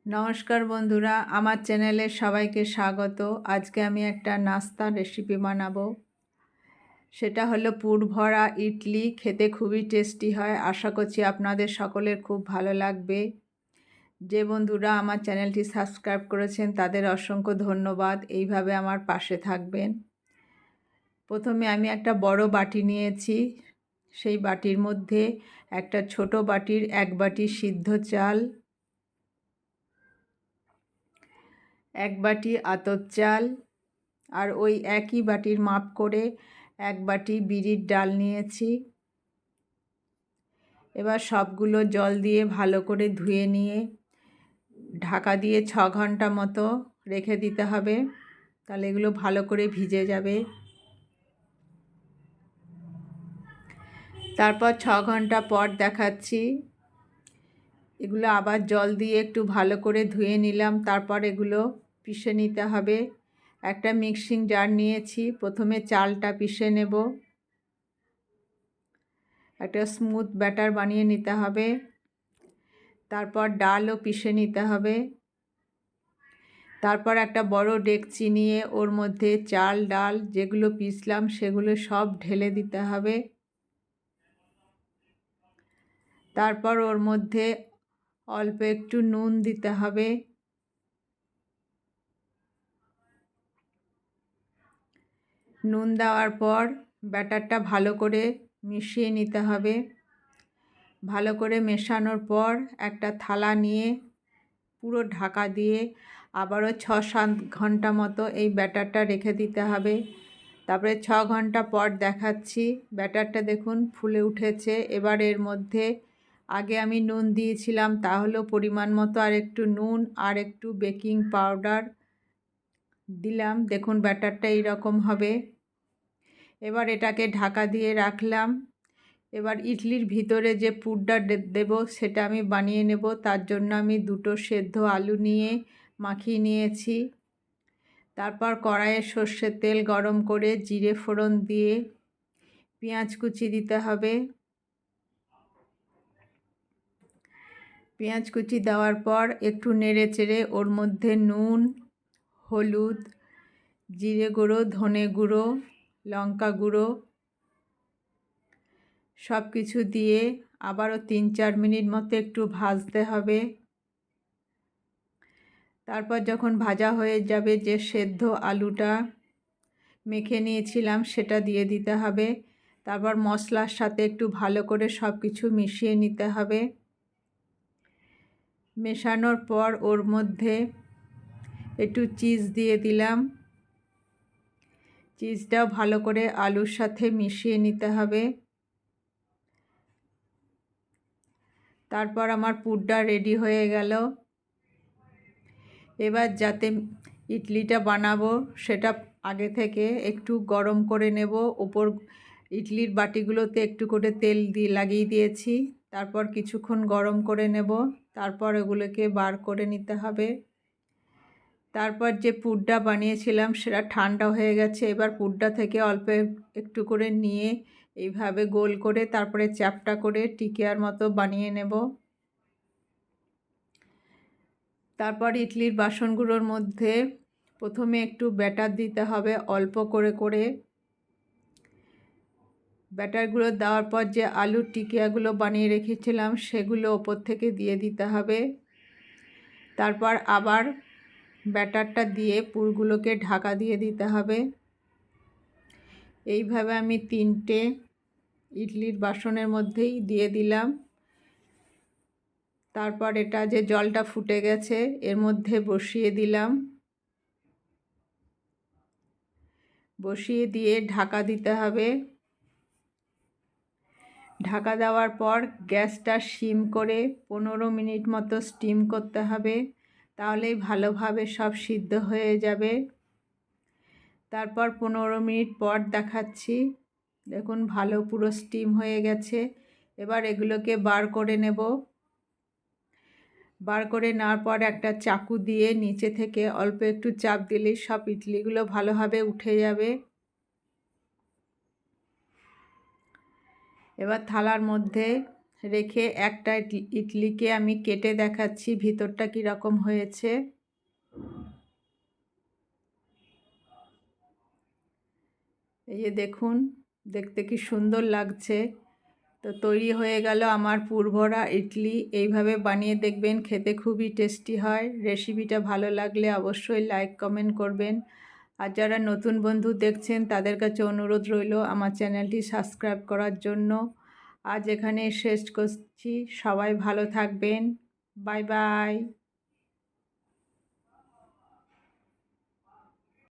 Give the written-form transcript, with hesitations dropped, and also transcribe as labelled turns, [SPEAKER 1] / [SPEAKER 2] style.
[SPEAKER 1] নমস্কার বন্ধুরা, আমার চ্যানেলে সবাইকে স্বাগত। আজকে আমি একটা নাস্তা রেসিপি বানাবো। সেটা হলো পুর ভরা ইডলি। খেতে খুবই টেস্টি হয়। আশা করছি আপনাদের সকলের খুব ভালো লাগবে। যে বন্ধুরা আমার চ্যানেলটি সাবস্ক্রাইব করেছেন তাদের অসংখ্য ধন্যবাদ। এইভাবে আমার পাশে থাকবেন। প্রথমে আমি একটা বড় বাটি নিয়েছি। সেই বাটির মধ্যে একটা ছোট বাটির 1 বাটি সিদ্ধ চাল, 1 বাটি আতপ চাল, আর ওই একই বাটির মাপ করে 1 বাটি বিরির ডাল নিয়েছি। এবার সবগুলো জল দিয়ে ভালো করে ধুয়ে নিয়ে ঢাকা দিয়ে 6 ঘন্টা মতো রেখে দিতে হবে, তাহলে এগুলো ভালো করে ভিজে যাবে। তারপর 6 ঘন্টা পর দেখাচ্ছি। এগুলো আবার জল দিয়ে একটু ভালো করে ধুয়ে নিলাম। তারপর এগুলো পিষে নিতে হবে। একটা মিক্সিং জার নিয়েছি। প্রথমে চালটা পিষে নেব। একটা স্মুথ ব্যাটার বানিয়ে নিতে হবে। তারপর ডালও পিষে নিতে হবে। তারপর একটা বড় ডেকচি নিয়ে ওর মধ্যে চাল ডাল যেগুলো পিষলাম সেগুলো সব ঢেলে দিতে হবে। তারপর ওর মধ্যে অল্প একটু নুন দিতে হবে। নুন দেওয়ার পর ব্যাটারটা ভালো করে মিশিয়ে নিতে হবে। ভালো করে মেশানোর পর একটা থালা নিয়ে পুরো ঢাকা দিয়ে আবারও 6-7 ঘন্টা মতো এই ব্যাটারটা রেখে দিতে হবে। তারপরে 6 ঘন্টা পর দেখাচ্ছি। ব্যাটারটা দেখুন ফুলে উঠেছে। এবার এর মধ্যে আগে আমি নুন দিয়েছিলাম, তাহলেও পরিমাণ মতো আর একটু নুন আর একটু বেকিং পাউডার দিলাম। দেখুন ব্যাটারটা এইরকম হবে। এবার এটাকে ঢাকা দিয়ে রাখলাম। এবার ইডলির ভিতরে যে পুরটা দেব সেটা আমি বানিয়ে নেব। তার জন্য আমি 2টো সেদ্ধ আলু নিয়ে মাখিয়ে নিয়েছি। তারপর কড়াইয়ে সর্ষের তেল গরম করে জিরে ফোড়ন দিয়ে পেঁয়াজ কুচি দিতে হবে। পেঁয়াজ কুচি দেওয়ার পর একটু নেড়ে চেড়ে ওর মধ্যে নুন, হলুদ, জিরে গুঁড়ো, ধনে গুঁড়ো, লঙ্কা গুঁড়ো সব কিছু দিয়ে আবারও 3-4 মিনিট মতো একটু ভাজতে হবে। তারপর যখন ভাজা হয়ে যাবে, যে সেদ্ধ আলুটা মেখে নিয়েছিলাম সেটা দিয়ে দিতে হবে। তারপর মশলার সাথে একটু ভালো করে সব কিছু মিশিয়ে নিতে হবে। মেশানোর পর ওর মধ্যে একটু চিজ দিয়ে দিলাম। চিজটাও ভালো করে আলুর সাথে মিশিয়ে নিতে হবে। তারপর আমার পুরটা রেডি হয়ে গেল। এবার যাতে ইডলিটা বানাবো সেটা আগে থেকে একটু গরম করে নেব। ওপর ইডলির বাটিগুলোতে একটু করে তেল দিয়ে লাগিয়ে দিয়েছি। তারপর কিছুক্ষণ গরম করে নেব। তারপর এগুলোকে বার করে নিতে হবে। তারপর যে পুরটা বানিয়েছিলাম সেটা ঠান্ডা হয়ে গেছে। এবার পুরটা থেকে অল্প একটু করে নিয়ে এইভাবে গোল করে তারপরে চ্যাপ্টা করে টিকিয়ার মতো বানিয়ে নেব। তারপর ইডলির বাসনগুলোর মধ্যে প্রথমে একটু ব্যাটার দিতে হবে অল্প করে করে। ব্যাটারগুলো দেওয়ার পর যে আলুর টিকিয়াগুলো বানিয়ে রেখেছিলাম সেগুলো ওপর থেকে দিয়ে দিতে হবে। তারপর আবার ব্যাটারটা দিয়ে পুরগুলোকে ঢাকা দিয়ে দিতে হবে। এইভাবে আমি 3টে ইডলির বাসনের মধ্যেই দিয়ে দিলাম। তারপর এটা যে জলটা ফুটে গেছে এর মধ্যে বসিয়ে দিলাম। বসিয়ে দিয়ে ঢাকা দিতে হবে। ঢাকা দেওয়ার পর গ্যাসটা সিম করে 15 মিনিট মতো স্টিম করতে হবে, তাহলেই ভালোভাবে সব সিদ্ধ হয়ে যাবে। তারপর 15 মিনিট পর দেখাচ্ছি। দেখুন ভালো পুরো স্টিম হয়ে গেছে। এবার এগুলোকে বার করে নেব। বার করে নেওয়ার পর একটা চাকু দিয়ে নিচে থেকে অল্প একটু চাপ দিলেই সব ইডলিগুলো ভালোভাবে উঠে যাবে। এবার থালার মধ্যে রেখে একটা ইডলিকে আমি কেটে দেখাচ্ছি ভিতরটা কীরকম হয়েছে। এই যে দেখুন, দেখতে কি সুন্দর লাগছে। তো তৈরি হয়ে গেল আমার পুরভরা ইডলি। এইভাবে বানিয়ে দেখবেন, খেতে খুবই টেস্টি হয়। রেসিপিটা ভালো লাগলে অবশ্যই লাইক কমেন্ট করবেন। আর যারা নতুন বন্ধু দেখছেন তাদের কাছে অনুরোধ রইল আমার চ্যানেলটি সাবস্ক্রাইব করার জন্য। আজ এখানে শেষ করছি। সবাই ভালো থাকবেন। Bye bye.